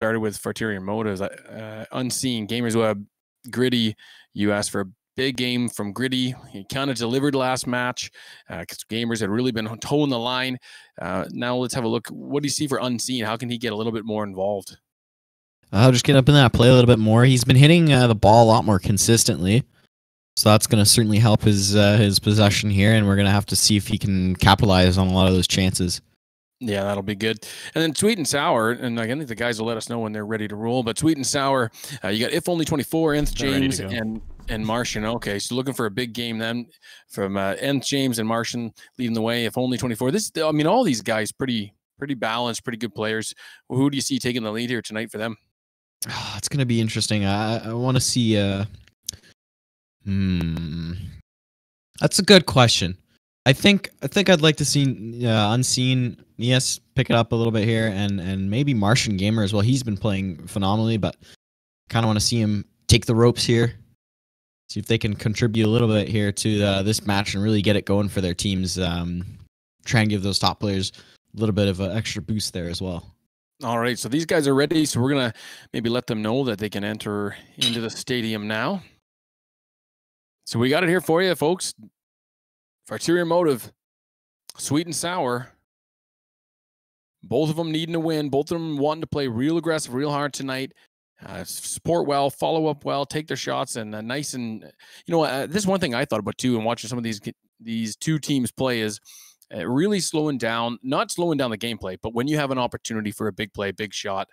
started with Farterior Motives. Unseen, Gamers Web, Gritty. You asked for a big game from Gritty. He kind of delivered last match because Gamers had really been toeing the line. Now let's have a look. What do you see for Unseen? How can he get a little bit more involved? I'll just get up in that play a little bit more. He's been hitting the ball a lot more consistently, so that's going to certainly help his possession here, and we're going to have to see if he can capitalize on a lot of those chances. Yeah, that'll be good. And then Sweet and Sour, and I think the guys will let us know when they're ready to roll. But Sweet and Sour, you got If Only 24, Nth James, and Martian. Okay, so looking for a big game then from Nth James and Martian leading the way. If Only 24. I mean, all these guys pretty balanced, pretty good players. Who do you see taking the lead here tonight for them? Oh, it's going to be interesting. I want to see. That's a good question. I think I'd like to see Unseen Nias pick it up a little bit here, and maybe Martian Gamer as well. He's been playing phenomenally, but kind of want to see him take the ropes here. See if they can contribute a little bit here to this match and really get it going for their teams. Try and give those top players a little bit of an extra boost there as well. All right, so these guys are ready, so we're going to maybe let them know that they can enter into the stadium now. So we got it here for you, folks. Farterior Motive, Sweet and Sour. Both of them needing to win. Both of them wanting to play real aggressive, real hard tonight. Support well, follow up well, take their shots, and nice. And you know, this is one thing I thought about too, and watching some of these two teams play is really slowing down, not slowing down the gameplay, but when you have an opportunity for a big play, big shot,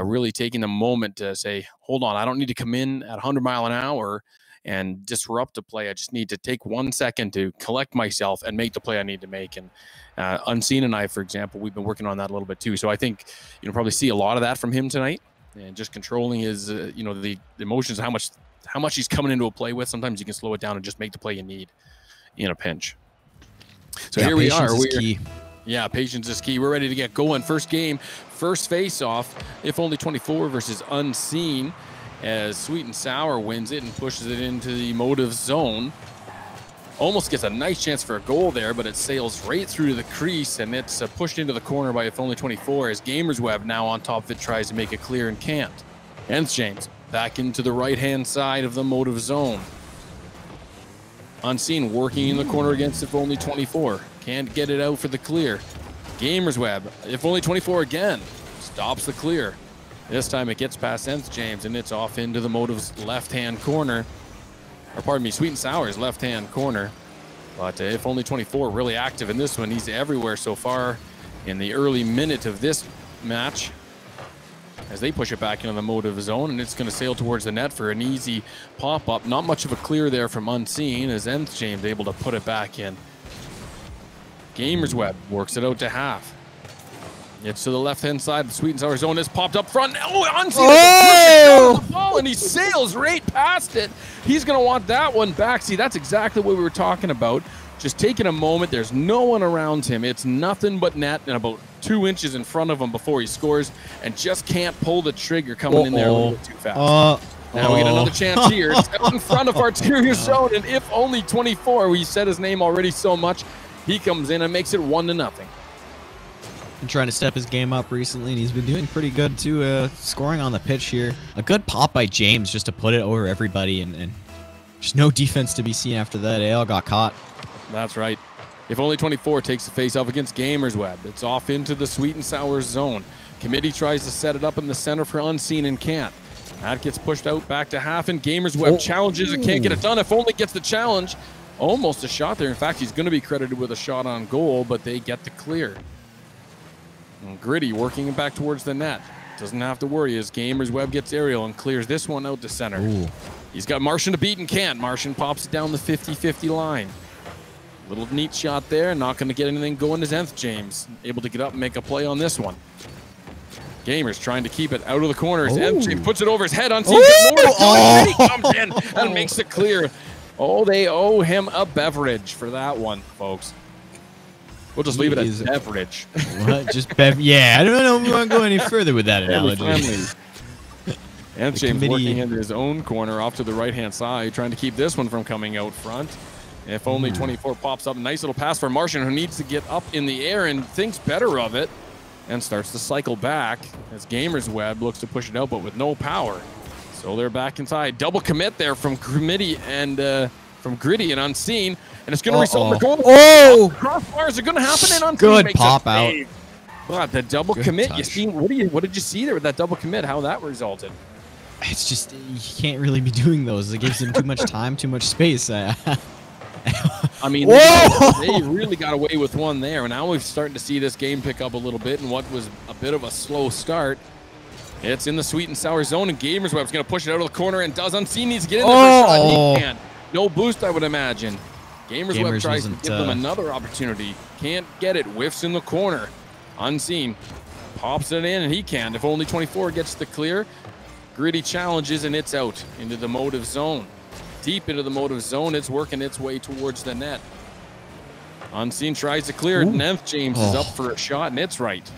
really taking the moment to say, hold on, I don't need to come in at 100 miles an hour and disrupt the play. I just need to take 1 second to collect myself and make the play I need to make. And Unseen and I, for example, we've been working on that a little bit too. So I think you'll probably see a lot of that from him tonight, and just controlling his, you know, the emotions, how much he's coming into a play with. Sometimes you can slow it down and just make the play you need in a pinch. So here we are. Yeah, patience is key. We're ready to get going. First game, first face-off. If Only 24 versus Unseen, as Sweet and Sour wins it and pushes it into the Motive zone. Almost gets a nice chance for a goal there, but it sails right through the crease, and it's pushed into the corner by If Only 24 as Gamers Web now on top of it tries to make it clear and can't. Nth James back into the right-hand side of the Motive zone. Unseen working in the corner against If Only 24. Can't get it out for the clear. Gamers Web, If Only 24 again. Stops the clear. This time it gets past Nth James, and it's off into the Motive's left-hand corner. Or pardon me, Sweet and Sour's left-hand corner. But If Only 24 really active in this one. He's everywhere so far in the early minute of this match, as they push it back into the Motive zone, and it's going to sail towards the net for an easy pop-up. Not much of a clear there from Unseen, as Nth James able to put it back in. Gamers Web works it out to half. It's to the left-hand side of the Sweet and Sour zone. It's popped up front. Oh, Unseen has the ball, and he sails right past it. He's going to want that one back. See, that's exactly what we were talking about. Just taking a moment. There's no one around him. It's nothing but net and about 2 inches in front of him before he scores, and just can't pull the trigger coming in there a little bit too fast. Now we get another chance here. It's out in front of Farterior zone, and If Only 24, we said his name already so much, he comes in and makes it 1-0. Been trying to step his game up recently, and he's been doing pretty good too, scoring on the pitch here. A good pop by James just to put it over everybody, and there's no defense to be seen after that. They all got caught. That's right. If Only 24 takes the face-off against Gamers Web. It's off into the Sweet and Sour zone. Committee tries to set it up in the center for Unseen and can't. That gets pushed out back to half, and Gamers Web challenges and can't get it done. If Only gets the challenge. Almost a shot there. In fact, he's going to be credited with a shot on goal, but they get the clear. And Gritty working it back towards the net. Doesn't have to worry as Gamers Web gets aerial and clears this one out to center. He's got Martian to beat and can't. Martian pops it down the 50-50 line. Little neat shot there. Not going to get anything going as Nth James. Able to get up and make a play on this one. Gamers trying to keep it out of the corners. Nth James puts it over his head. Unseen. He comes in and makes it clear. Oh, they owe him a beverage for that one, folks. We'll just leave it as beverage. What? Just yeah, I don't know if we want to go any further with that analogy. And James working into his own corner off to the right-hand side, trying to keep this one from coming out front. If Only 24 pops up, a nice little pass for Martian, who needs to get up in the air and thinks better of it. and starts to cycle back as Gamer's Web looks to push it out, but with no power. So they're back inside. Double commit there from Gritty and Unseen, and it's going to result in the goal. Oh! Crossbars are going to happen, and Unseen Good makes pop a out. save. But the double Good commit, touch. you see, what did you see there with that double commit? How that resulted? It's just, you can't really be doing those. It gives them too much time, too much space. I mean, Whoa! they really got away with one there, and now we're starting to see this game pick up a little bit. And what was a bit of a slow start, it's in the sweet and sour zone, and Gamer's Web's going to push it out of the corner, and does Unseen needs to get in there for a shot. He can't. No boost, I would imagine. Gamer's Web tries to give them another opportunity. Can't get it. Whiffs in the corner. Unseen pops it in, and he can. If only 24 gets the clear, Gritty challenges, and it's out into the motive zone. Deep into the motive zone, it's working its way towards the net. Unseen tries to clear it, and Nth James is up for a shot, and it's right.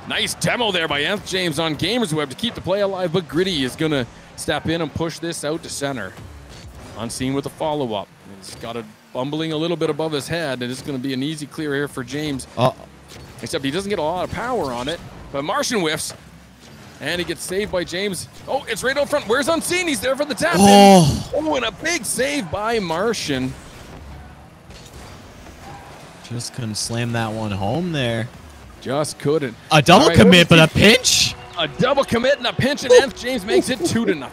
Nice demo there by Nth James on Gamer's Web to keep the play alive, but Gritty is going to step in and push this out to center. Unseen with a follow-up. He's got it bumbling a little bit above his head, and it's going to be an easy clear here for James. Except he doesn't get a lot of power on it, but Martian whiffs. And he gets saved by James. Oh, it's right out front. Where's Unseen? He's there for the tap. Oh, and a big save by Martian. Just couldn't slam that one home there. Just couldn't. A double commit, but a pinch? A double commit and a pinch, and Nth James makes it 2-0.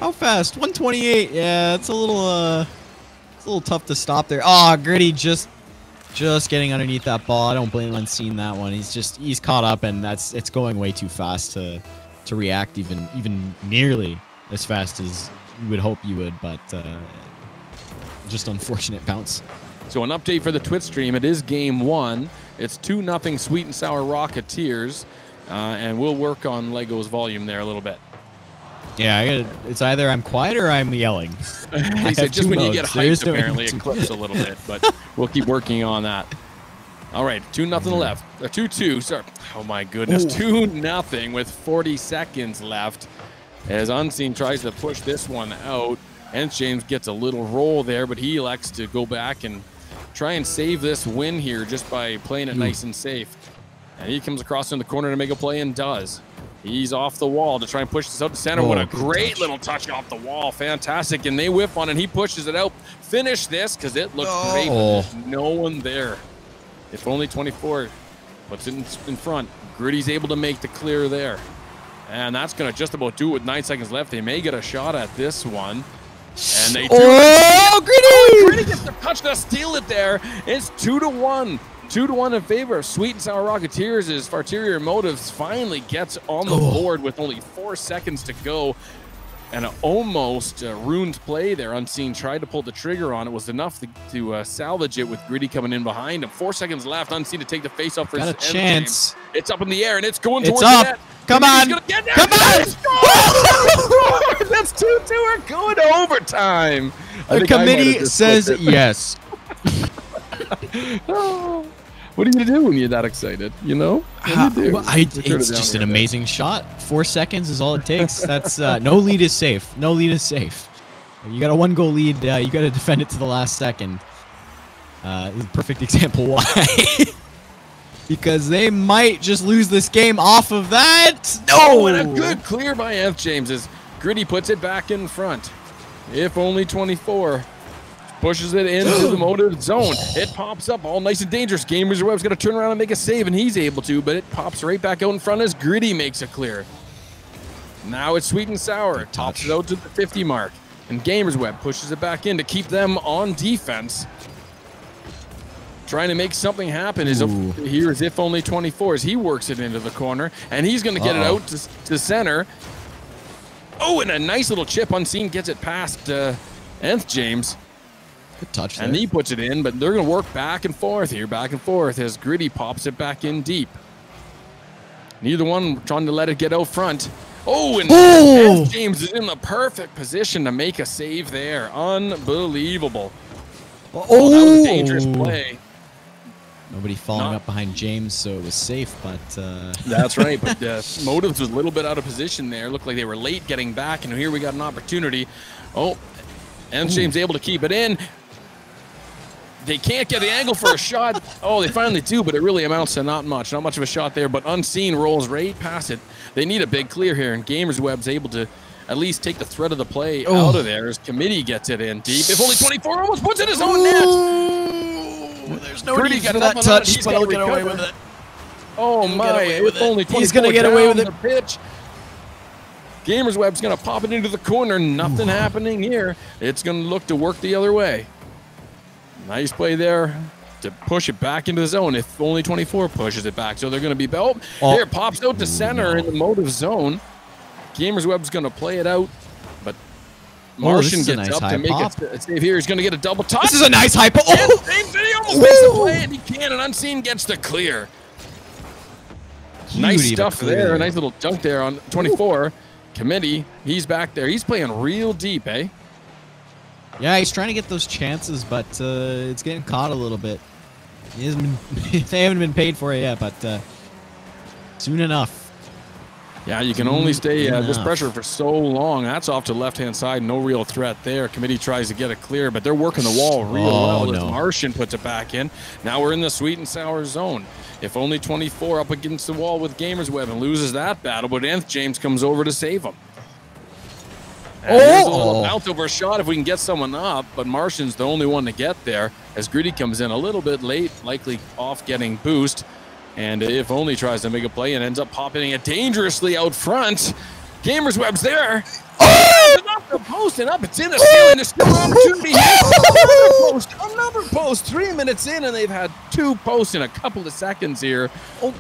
How fast? 128. Yeah, it's a little tough to stop there. Oh, Gritty just getting underneath that ball. I don't blame him on seeing that one. He's caught up, and it's going way too fast to react even nearly as fast as you would hope you would, but just unfortunate bounce. So an update for the Twitch stream. It is game 1. It's 2-0 Sweet and Sour Rocketeers, and we'll work on Lego's volume there a little bit. Yeah, it's either I'm quiet or I'm yelling. He said just when you get hyped, apparently it clips a little bit, but we'll keep working on that. All right, 2-0 left. 2-2, sorry. Oh my goodness, 2-0 with 40 seconds left. As Unseen tries to push this one out, and James gets a little roll there, but he elects to go back and try and save this win here just by playing it nice and safe. And he comes across in the corner to make a play and does. He's off the wall to try and push this out to center. What a great little touch off the wall. Fantastic. And they whiff on it. He pushes it out. Finish this because it looks great. But there's no one there. If only 24 puts it in front. Gritty's able to make the clear there. And that's going to just about do it with 9 seconds left. They may get a shot at this one. And they do. Gritty gets the touch to steal it there. It's 2-1. 2-1 in favor of Sweet and Sour Rocketeers as Farterior Motives finally gets on the board with only 4 seconds to go. And an almost ruined play there. Unseen tried to pull the trigger on it. Was enough to salvage it with Gritty coming in behind him. 4 seconds left. Unseen to take the face off for his chance. It's up in the air and it's going towards the net. Come on. Come on. That's 2-2. We're going to overtime. The committee says yes. What do you do when you're that excited? You know? It's just an amazing shot. 4 seconds is all it takes. That's no lead is safe. No lead is safe. You got a 1-goal lead. You got to defend it to the last second. Perfect example why. Because they might just lose this game off of that. No, and a good clear by Nth James as Gritty puts it back in front. If only 24. Pushes it into the motive zone. It pops up all nice and dangerous. Gamer's Web's going to turn around and make a save, and he's able to, but it pops right back out in front as Gritty makes a clear. Now it's Sweet and Sour. It tops it out to the 50 mark, and Gamer's Web pushes it back in to keep them on defense. Trying to make something happen is here is If Only 24 as he works it into the corner, and he's going to get it out to center. Oh, and a nice little chip. Unseen gets it past Nth James. Good touch there. And he puts it in, but they're going to work back and forth here, back and forth as Gritty pops it back in deep. Neither one trying to let it get out front. Oh, and Nth James is in the perfect position to make a save there. Unbelievable. That was a dangerous play. Nobody falling up behind James, so it was safe, but... That's right, but Motives was a little bit out of position there. Looked like they were late getting back, and here we got an opportunity. Oh, Nth James able to keep it in. They can't get the angle for a shot. Oh, they finally do, but it really amounts to not much. Not much of a shot there, but Unseen rolls right past it. They need a big clear here, and Gamers Web's able to at least take the threat of the play out of there as Committee gets it in deep. If only 24 almost puts in his own net. There's no need for that touch, but he'll get away with it. Oh my, if only 24 he's going to get away with it. Pitch. Gamers Web's going to pop it into the corner. Nothing happening here. It's going to look to work the other way. Nice play there to push it back into the zone. If only 24 pushes it back, so they're going to be there. Pops out to center in the motive zone. Gamers Web's going to play it out, but Martian gets up to make it save here. He's going to get a double touch. This is a nice high pop. He almost makes the play, and he can, and Unseen gets the clear. Nice stuff there. A nice little dunk there on 24. Committee, he's back there. He's playing real deep, eh? Yeah, he's trying to get those chances, but it's getting caught a little bit. He hasn't been, they haven't been paid for it yet, but soon enough. Yeah, you can only stay this pressure for so long. That's off to the left-hand side. No real threat there. Committee tries to get it clear, but they're working the wall real well as Martian puts it back in. Now we're in the sweet and sour zone. If only 24 up against the wall with Gamers Web and loses that battle, but Nth James comes over to save him. And here's a little bounce over a shot if we can get someone up, but Martian's the only one to get there as Gritty comes in a little bit late, likely off getting boost. And If Only tries to make a play and ends up popping it dangerously out front. Gamers Web's there. It's off the post and up. It's in the ceiling. There's still an opportunity here. Another post. 3 minutes in, and they've had 2 posts in a couple of seconds here. Who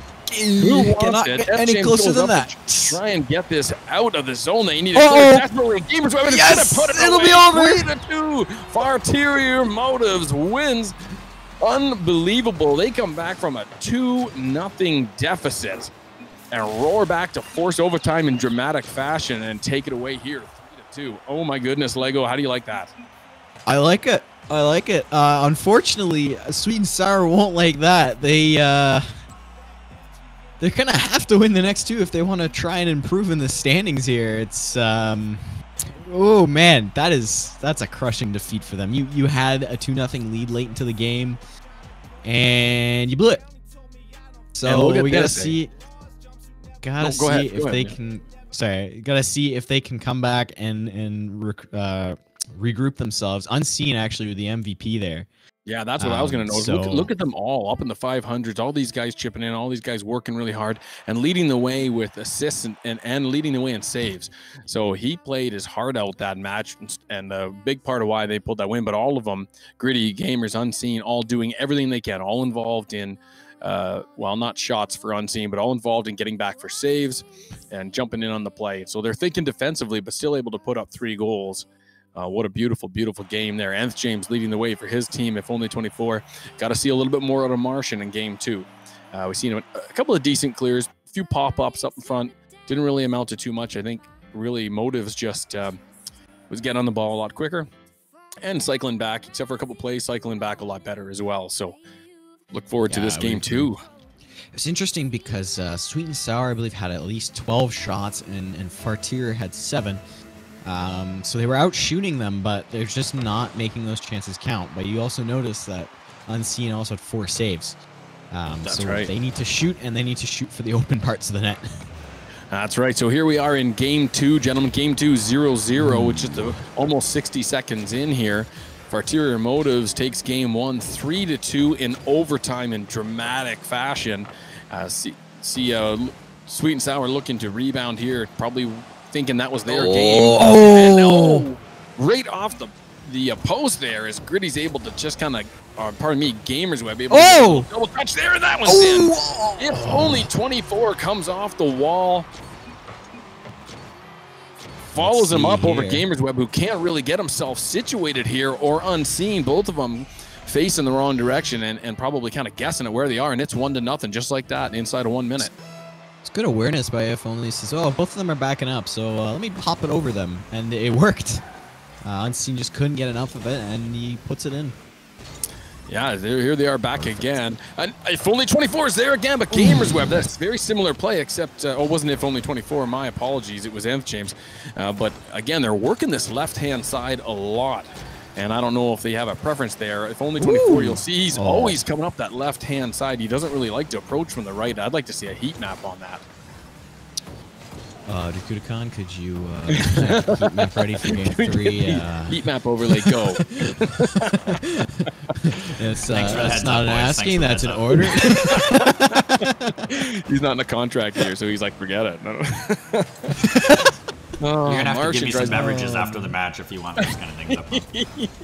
wants it? Get any closer than that? Try and get this out of the zone. They need it desperately. Gamers Web is going to put it it'll away. be over. 3-2. Farterior Motives wins. Unbelievable. They come back from a 2-0 deficit and roar back to force overtime in dramatic fashion and take it away here 3-2. Oh my goodness, Lego, how do you like that? I like it. I like it. Unfortunately, Sweet and Sour won't like that. They're gonna have to win the next 2 if they want to try and improve in the standings here. It's oh man, that's a crushing defeat for them. You had a 2-0 lead late into the game, and you blew it. So we gotta see. Gotta see if they can. Sorry, gotta see if they can come back and regroup themselves. Unseen actually with the MVP there. Yeah, that's what I was going to know. So, look at them all up in the 500s. All these guys chipping in, all these guys working really hard and leading the way with assists and leading the way in saves. So he played his heart out that match, and a big part of why they pulled that win. But all of them, Gritty, Gamers, Unseen, all doing everything they can, all involved in, well, not shots for Unseen, but all involved in getting back for saves and jumping in on the play. So they're thinking defensively, but still able to put up 3 goals. What a beautiful, beautiful game there. Nth James leading the way for his team. If only 24. Got to see a little bit more out of Martian in game 2. We've seen a couple of decent clears, a few pop-ups up in front. Didn't really amount to too much. I think really Motives just was getting on the ball a lot quicker and cycling back, except for a couple plays, cycling back a lot better as well. So look forward to this game too. It's interesting because Sweet and Sour, I believe, had at least 12 shots and Farterior had 7. So they were out shooting them, but they're just not making those chances count. But you also notice that Unseen also had 4 saves. That's so right. They need to shoot, and they need to shoot for the open parts of the net. That's right. So here we are in game 2, gentlemen. Game 2, 0-0, which is almost 60 seconds in here. Farterior Motives takes game 1, 3-2 in overtime in dramatic fashion. See Sweet and Sour looking to rebound here, probably thinking that was their game. And right off the post there is Gritty's able to just kind of, pardon me, Gamers Web able to double touch there, and that one's in. If only 24 comes off the wall. Follows him up over Gamers Web, who can't really get himself situated here or Unseen. Both of them facing the wrong direction and probably kind of guessing at where they are, and it's 1-0 just like that inside of 1 minute. It's good awareness by If Only. Says, oh, both of them are backing up, so let me pop it over them. And it worked. Unseen just couldn't get enough of it, and he puts it in. Yeah, here they are back again. And If Only 24 is there again, but Gamers Web, that's very similar play, except, it wasn't If Only 24, my apologies, it was Nth James. But again, they're working this left-hand side a lot. And I don't know if they have a preference there. If only 24, you'll see he's always coming up that left-hand side. He doesn't really like to approach from the right. I'd like to see a heat map on that. Dakota, could you heat map ready for game 3? Heat map overlay, go. That's not an asking, that's an order. He's not in a contract here, so he's like, forget it. No. You're gonna have to give me some beverages after the match if you want those kind of things up.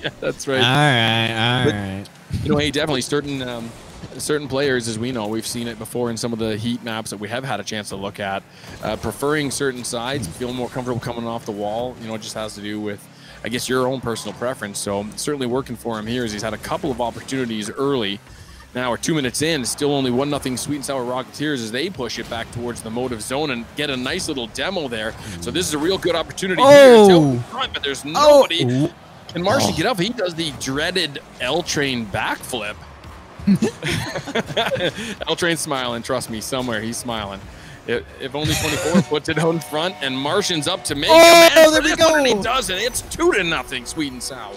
Yeah, that's right. All right. You know, hey, definitely certain players, as we know, we've seen it before in some of the heat maps that we have had a chance to look at, preferring certain sides, feeling more comfortable coming off the wall. You know, it just has to do with, I guess, your own personal preference. So certainly working for him here as he's had a couple of opportunities early. Now we're 2 minutes in, still only 1-0 Sweet and Sour Rocketeers as they push it back towards the motive zone and get a nice little demo there. So this is a real good opportunity here to front, but there's nobody. Can Martian get up? He does the dreaded L-Train backflip. L-Train's smiling, trust me, somewhere he's smiling. If only 24 puts it out in front and Martian's up to make a man. There we go. And he does it. It's 2-0 Sweet and Sour.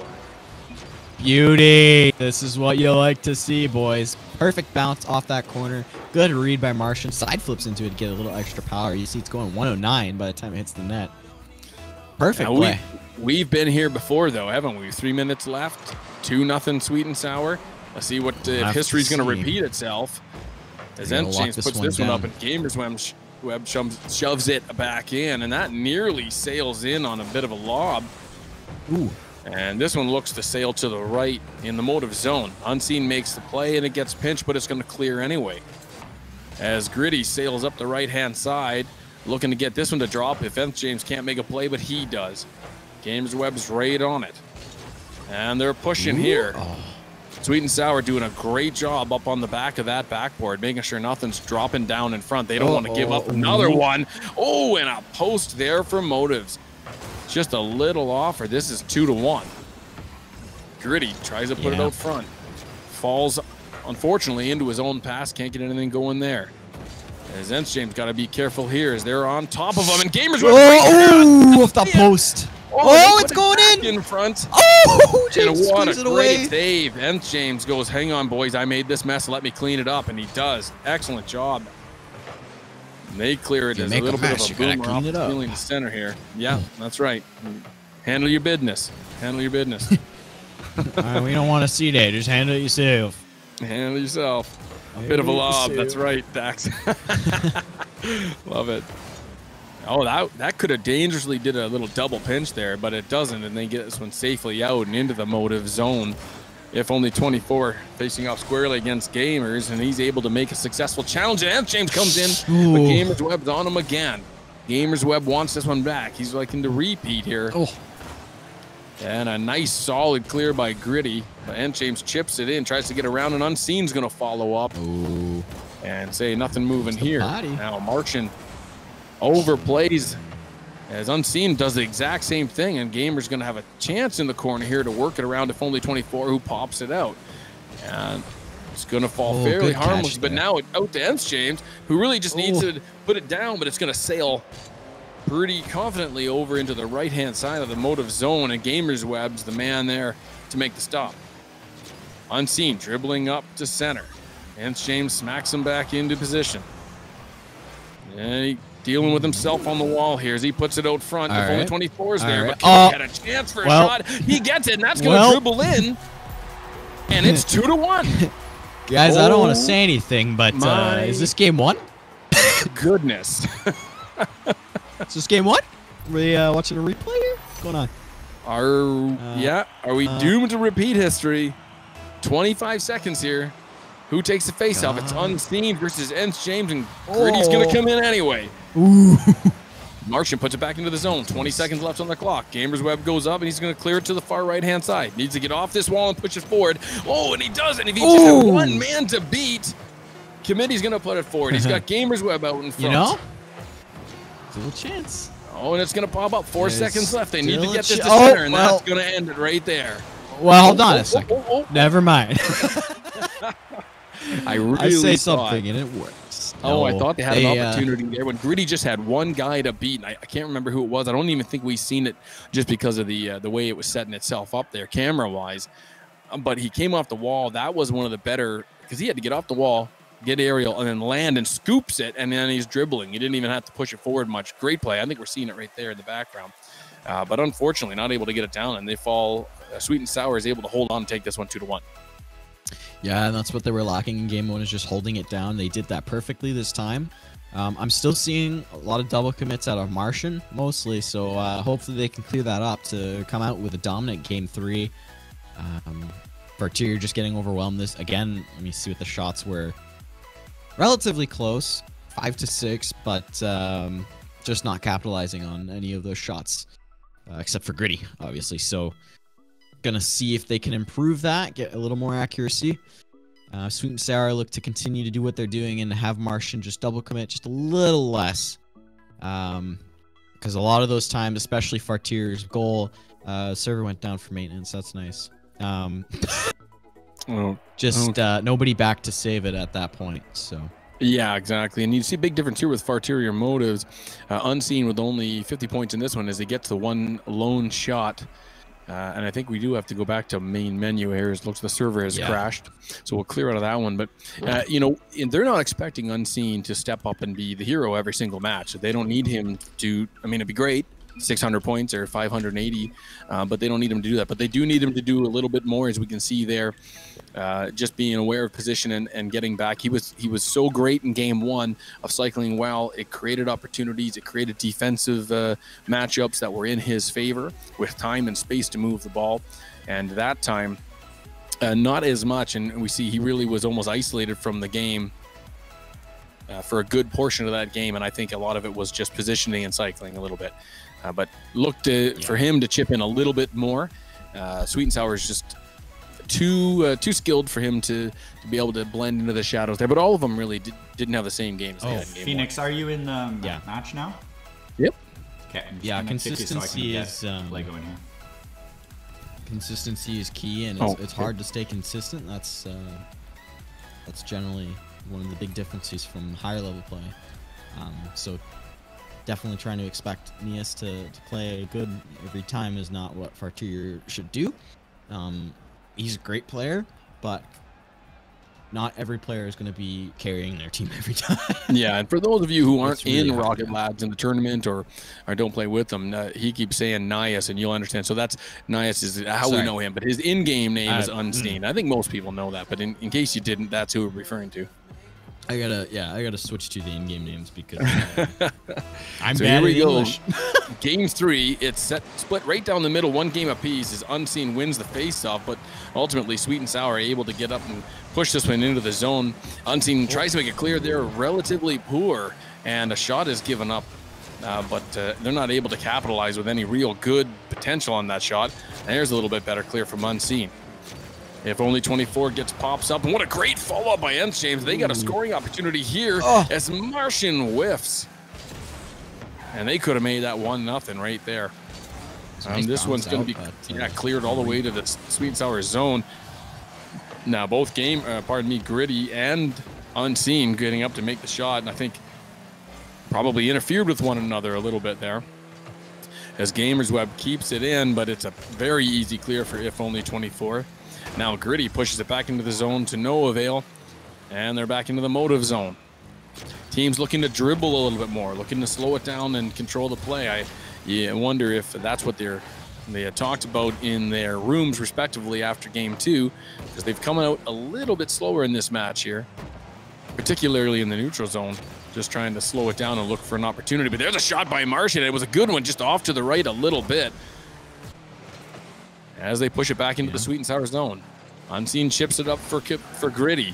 Beauty. This is what you like to see, boys. Perfect bounce off that corner. Good read by Martian. Side flips into it to get a little extra power. You see it's going 109 by the time it hits the net. Perfect play. We've been here before, though, haven't we? 3 minutes left. 2-0 Sweet and Sour. Let's see what if history's going to repeat itself. As James puts this one up, and Gamers Web shoves it back in, and that nearly sails in on a bit of a lob. Ooh. And this one looks to sail to the right in the motive zone. Unseen makes the play, and it gets pinched, but it's going to clear anyway. As Gritty sails up the right-hand side, looking to get this one to drop if James can't make a play, but he does. Gamers Web's right on it. And they're pushing here. Sweet and Sour doing a great job up on the back of that backboard, making sure nothing's dropping down in front. They don't want to give up another one. Oh, and a post there for Motives. Just a little off, or this is 2-1. Gritty tries to put it out front. Falls, unfortunately, into his own pass. Can't get anything going there. As James got to be careful here as they're on top of him. And Gamers off the post. Oh, it's going in front. Oh, James and what a it great away. save. James goes, hang on, boys. I made this mess. Let me clean it up. And he does. Excellent job. And they clear it as a little bit of a boomer off feeling the center here. Yeah, that's right. Handle your business. Handle your business. We don't want to see that. Just handle it yourself. Handle yourself. A bit of a lob. That's right, Dax. Love it. Oh, that could have dangerously did a little double pinch there, but it doesn't, and they get this one safely out and into the motive zone. If only 24 facing off squarely against Gamers, and he's able to make a successful challenge, and James comes in, but Gamers Web's on him again. Gamers Web wants this one back. He's looking to repeat here. And a nice solid clear by Gritty, and James chips it in, tries to get around, and Unseen's going to follow up. And say nothing moving here. Now Martian overplays as Unseen does the exact same thing, and Gamer's going to have a chance in the corner here to work it around if only 24 who pops it out. And it's going to fall fairly harmless, but now out to James, who really just needs to put it down, but it's going to sail pretty confidently over into the right-hand side of the motive zone, and Gamers Web's the man there to make the stop. Unseen dribbling up to center, and James smacks him back into position. And he dealing with himself on the wall here as he puts it out front. If only 24 is there, but King had a chance for a shot. He gets it, and that's going to dribble in, and it's 2-1. Guys, I don't want to say anything, but is this game 1? Goodness. Is this game 1? Are we watching a replay here? What's going on? Are we doomed to repeat history? 25 seconds here. Who takes the face off? It's Unseen versus James, and Gritty's going to come in anyway. Martian puts it back into the zone. 20 seconds left on the clock. Gamers Web goes up, and he's going to clear it to the far right-hand side. Needs to get off this wall and push it forward. Oh, and he does it. If he just had one man to beat, Committee's going to put it forward. He's got Gamers Web out in front. You know? There's a little chance. Oh, and it's going to pop up. 4 seconds left. They need to get this to center, and that's going to end it right there. Well, hold on a second. Never mind. I really say something, and it works. Oh, I No, thought they had an opportunity there when Gritty just had one guy to beat. And I can't remember who it was. I don't even think we've seen it just because of the way it was setting itself up there camera-wise. But he came off the wall. That was one of the better, because he had to get off the wall, get aerial, and then land and scoops it, and then he's dribbling. He didn't even have to push it forward much. Great play. I think we're seeing it right there in the background. But unfortunately, not able to get it down, and they fall. Sweet and Sour is able to hold on and take this one 2-1. Yeah, and that's what they were lacking in game 1, is just holding it down. They did that perfectly this time. I'm still seeing a lot of double commits out of Martian, mostly, so hopefully they can clear that up to come out with a dominant game 3. Farterior just getting overwhelmed this. Again, let me see what the shots were. Relatively close, 5-6, but just not capitalizing on any of those shots, except for Gritty, obviously. So gonna see if they can improve that, get a little more accuracy. Sweet and Sour look to continue to do what they're doing and have Martian just double commit just a little less, because a lot of those times, especially Fartier's goal, server went down for maintenance. That's nice. Nobody back to save it at that point. So yeah, exactly. And you see a big difference here with Farterior Motives. Unseen with only 50 points in this one as he gets the one lone shot. And I think we do have to go back to main menu here. It looks the server has crashed. So we'll clear out of that one. But, you know, they're not expecting Unseen to step up and be the hero every single match. They don't need him to, I mean, it'd be great, 600 points or 580, but they don't need him to do that. But they do need him to do a little bit more, as we can see there. Just being aware of position and getting back. He was so great in game 1 of cycling well. It created opportunities. It created defensive matchups that were in his favor with time and space to move the ball. And that time, not as much. And we see he really was almost isolated from the game for a good portion of that game. And I think a lot of it was just positioning and cycling a little bit. But looked for him to chip in a little bit more. Sweet and Sour is just too skilled for him to be able to blend into the shadows there. But all of them really didn't have the same games. They had in game Phoenix, 1. Are you in the match now? Yep. Okay. Yeah, consistency is Lego in here. Consistency is key, and it's hard to stay consistent. That's generally one of the big differences from higher level play. So definitely trying to expect Nias to play good every time is not what Farterior should do. He's a great player, but not every player is going to be carrying their team every time. Yeah, and for those of you who aren't really in Rocket Labs in the tournament or don't play with them, he keeps saying Nias, and you'll understand. So that's Nias is how we know him, but his in-game name is Unseen. I think most people know that, but in case you didn't, that's who we're referring to. I gotta switch to the in-game names because I'm so bad here we at go. English. Game 3, it's split right down the middle, one game apiece. As Unseen wins the face-off, but ultimately Sweet and Sour are able to get up and push this one into the zone. Unseen tries to make it clear they're relatively poor, and a shot is given up, but they're not able to capitalize with any real good potential on that shot. And there's a little bit better clear from Unseen. If only 24 pops up, and what a great follow-up by Nth James. They got a scoring opportunity here as Martian whiffs. And they could have made that 1-0 right there. This one's going to be cleared all the way to the Sweet and Sour zone. Now both Gritty and Unseen getting up to make the shot, and I think probably interfered with one another a little bit there. As Gamers Web keeps it in, but it's a very easy clear for If Only 24. Now Gritty pushes it back into the zone to no avail, and they're back into the motive zone. Teams looking to dribble a little bit more, looking to slow it down and control the play. I wonder if that's what they had talked about in their rooms respectively after game 2, because they've come out a little bit slower in this match here, particularly in the neutral zone, just trying to slow it down and look for an opportunity. But there's a shot by Martian. It was a good one, just off to the right a little bit, as they push it back into the Sweet and Sour zone. Unseen chips it up for Gritty.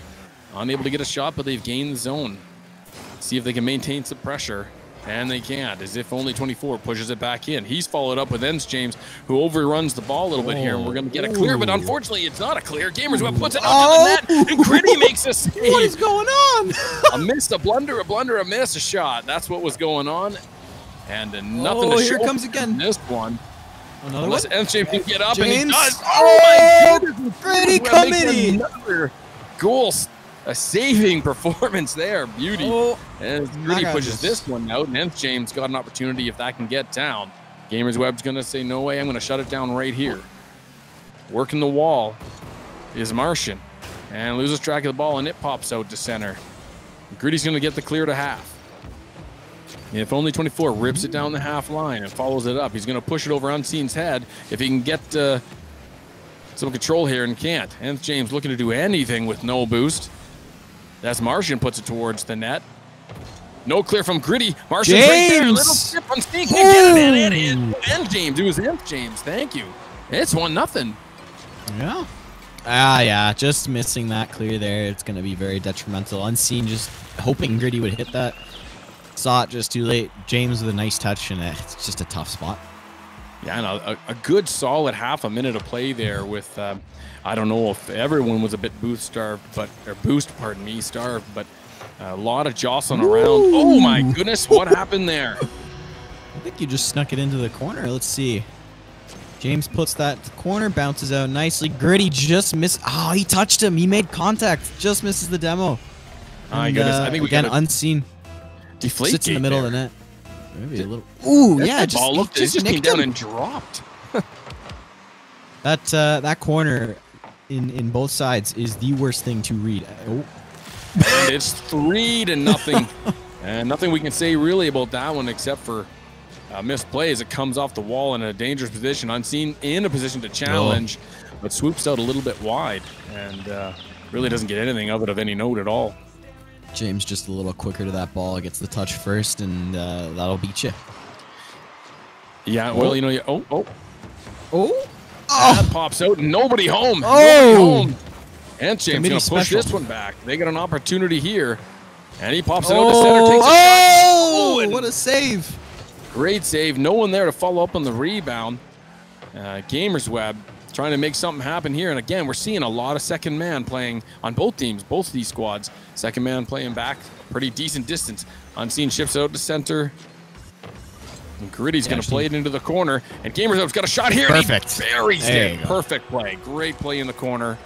Unable to get a shot, but they've gained the zone. See if they can maintain some pressure. And they can't, as If Only 24 pushes it back in. He's followed up with Nth James, who overruns the ball a little bit here, and we're going to get a clear, but unfortunately it's not a clear. Gamers Web puts it up to the net, and Gritty makes a save. What is going on? A miss, a blunder, a miss, a shot. That's what was going on. And nothing to show. Here it comes again. This one. Another Unless one? Nth James can get up, James. and he does. Oh my goodness. Gritty committee. Another goal a saving performance there. Beauty. Oh, and Gritty pushes this one out, and Nth James got an opportunity if that can get down. Gamers Web's going to say, no way, I'm going to shut it down right here. Working the wall is Martian, and loses track of the ball, and it pops out to center. Gritty's going to get the clear to half. If only 24 rips it down the half line and follows it up, he's going to push it over Unseen's head if he can get some control here, and can't. Nth James looking to do anything with no boost. That's Martian, puts it towards the net. No clear from Gritty. Martian's right there. Little skip on Sneak. And it is Nth James. It was Nth James. Thank you. It's 1-0. Yeah. Yeah, just missing that clear there. It's going to be very detrimental. Unseen just hoping Gritty would hit that. Saw it just too late. James with a nice touch, and it's just a tough spot. Yeah, and a good solid half a minute of play there with, I don't know if everyone was a bit starved, but a lot of jostling around. Oh my goodness, what happened there? I think you just snuck it into the corner. Let's see. James puts that to the corner, bounces out nicely. Gritty just missed. Oh, he touched him. He made contact. Just misses the demo. My goodness, I think we again, got Unseen. Deflate sits in the middle of the net. Maybe a little. Ooh, yeah, the ball looked, it just came down and dropped. That corner in both sides is the worst thing to read. Oh. And it's 3-0. And nothing we can say really about that one except for missed play as it comes off the wall in a dangerous position. Unseen in a position to challenge, but swoops out a little bit wide and really doesn't get anything of it of any note at all. James just a little quicker to that ball, gets the touch first, and that'll beat you. Yeah, well, you know, Oh! That pops out, nobody home. Oh! Nobody home. And James going to push special. this one back. They get an opportunity here, and he pops it out to center, takes a shot. Oh, what a save. Great save. No one there to follow up on the rebound. Gamers Web trying to make something happen here. And again, we're seeing a lot of second man playing on both teams, both of these squads. Second man playing back pretty decent distance. Unseen ships out to center. And Gritty's going to play it into the corner. And Gamers Web's got a shot here. Perfect. And he buries it. Perfect play. Great play in the corner.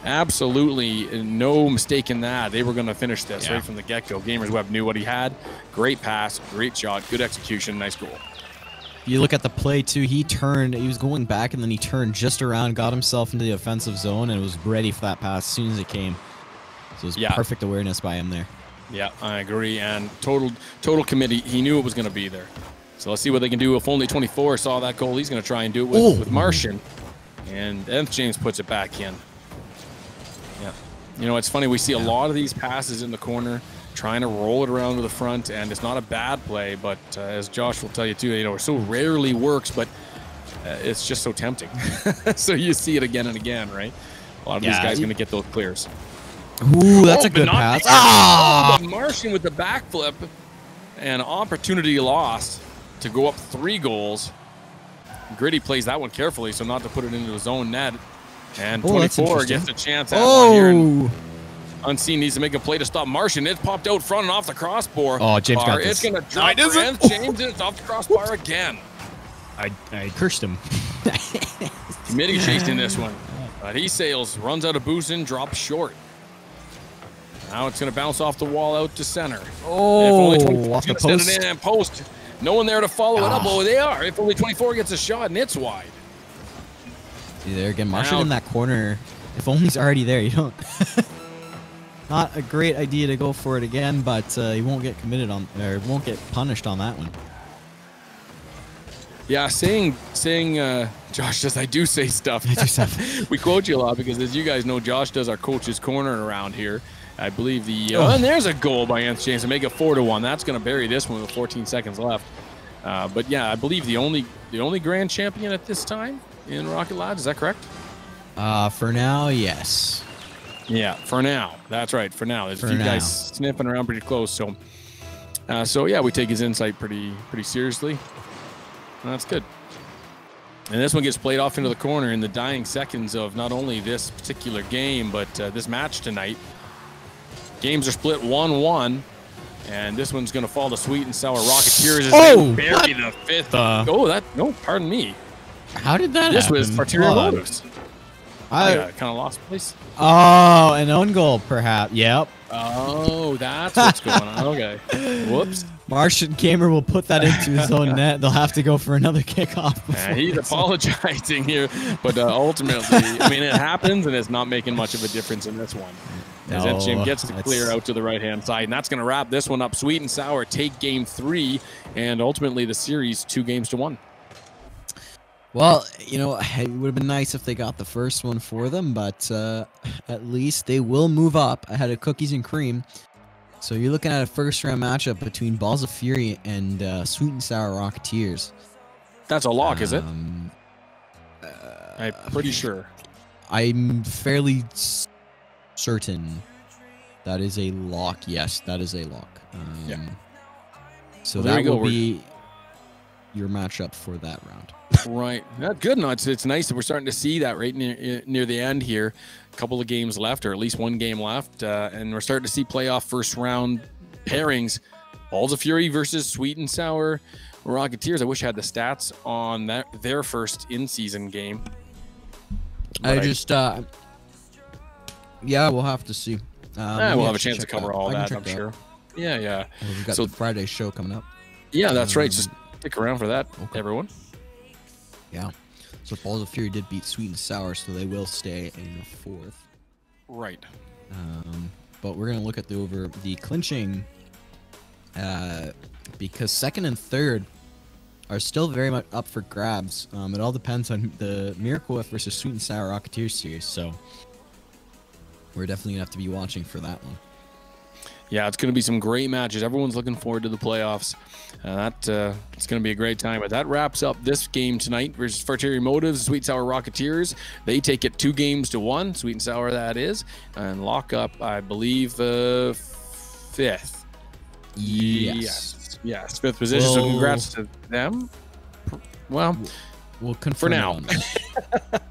Absolutely no mistake in that. They were going to finish this right from the get-go. Gamers Web knew what he had. Great pass, great shot, good execution, nice goal. You look at the play, too. He was going back, and then he turned just around, got himself into the offensive zone, and was ready for that pass as soon as it came. So it was perfect awareness by him there. Yeah, I agree. And total committee. He knew it was going to be there. So let's see what they can do. If only 24 saw that goal, he's going to try and do it with Martian. And Nth James puts it back in. Yeah. You know, it's funny. We see a lot of these passes in the corner, trying to roll it around to the front, and it's not a bad play, but as Josh will tell you too, you know, it so rarely works, but it's just so tempting. So you see it again and again, right? A lot of these guys are going to get those clears. Ooh, that's a good pass. But Martian with the backflip and opportunity lost to go up 3 goals. Gritty plays that one carefully, so not to put it into his own net. And 24 gets a chance at one here. And Unseen needs to make a play to stop Martian. It's popped out front and off the crossbar. Oh, James got this. It's going to drop Nth James, and it's off the crossbar again. I cursed him. Committee chasing this one. But he sails, runs out of boost and drops short. Now it's going to bounce off the wall out to center. Oh, off the post. Send it in and post. No one there to follow it up. Oh, they are. If only 24 gets a shot and it's wide. See there again, Martian in that corner. If only he's already there, you don't. Not a great idea to go for it again, but he won't get committed on, or won't get punished on that one. Yeah, saying Josh says I do say stuff. We quote you a lot because, as you guys know, Josh does our coach's corner around here. I believe and there's a goal by Nth James to make it 4-1. That's going to bury this one with 14 seconds left. But yeah, I believe the only grand champion at this time in Rocket Lads. Is that correct? For now, yes. Yeah, for now. That's right. For now, there's a few guys sniffing around pretty close. So yeah, we take his insight pretty seriously. That's good. And this one gets played off into the corner in the dying seconds of not only this particular game, but this match tonight. Games are split 1-1, and this one's going to fall to sweet and sour Rocketeers as they bury the 5th. No, pardon me. How did that happen? This was Farterior Motives. I kind of lost place. Oh, an own goal, perhaps. Yep. Oh, that's what's going on. Okay. Whoops. Martian Gamer will put that into his own net. They'll have to go for another kickoff. He's apologizing here, but ultimately, I mean, it happens, and it's not making much of a difference in this one. As MCM gets to clear out to the right-hand side, and that's going to wrap this one up. Sweet and Sour take game 3, and ultimately the series 2-1. Well, you know, it would have been nice if they got the first one for them, but at least they will move up ahead of Cookies and Cream. So you're looking at a first-round matchup between Balls of Fury and Sweet and Sour Rocketeers. That's a lock, is it? I'm pretty sure. I'm fairly certain that is a lock. Yes, that is a lock. Yeah. So well, that will be your matchup for that round. Right. That's good. No, it's nice that we're starting to see that right near the end here. A couple of games left, or at least one game left, and we're starting to see playoff first round pairings. Balls of Fury versus Sweet and Sour Rocketeers. I wish I had the stats on their first in-season game. Yeah, we'll have to see. We'll have a chance to cover all that, I'm sure. Yeah. Well, we've got the Friday show coming up. Yeah, that's right. Just stick around for that, everyone. Yeah. So Balls of Fury did beat Sweet and Sour, so they will stay in the fourth. Right. But we're going to look at the clinching because second and third are still very much up for grabs. It all depends on the Miracle Whip versus Sweet and Sour Rocketeers series, so we're definitely going to have to be watching for that one. Yeah, it's going to be some great matches. Everyone's looking forward to the playoffs. It's going to be a great time. But that wraps up this game tonight versus Farterior Motives, Sweet Sour Rocketeers. They take it 2-1, Sweet and Sour that is, and lock up, I believe, 5th. Yes, 5th position. So congrats to them. Well, we'll confirm for now.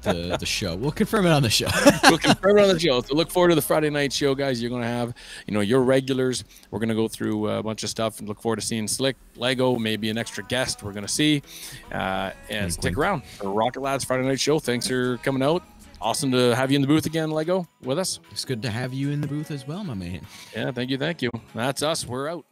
The show. We'll confirm it on the show. We'll confirm it on the show. So look forward to the Friday night show, guys. You're going to have, your regulars. We're going to go through a bunch of stuff and look forward to seeing Slick, Lego, maybe an extra guest we're going to see. And stick around for Rocket Lads Friday night show. Thanks for coming out. Awesome to have you in the booth again, Lego, with us. It's good to have you in the booth as well, my man. Yeah, thank you. That's us. We're out.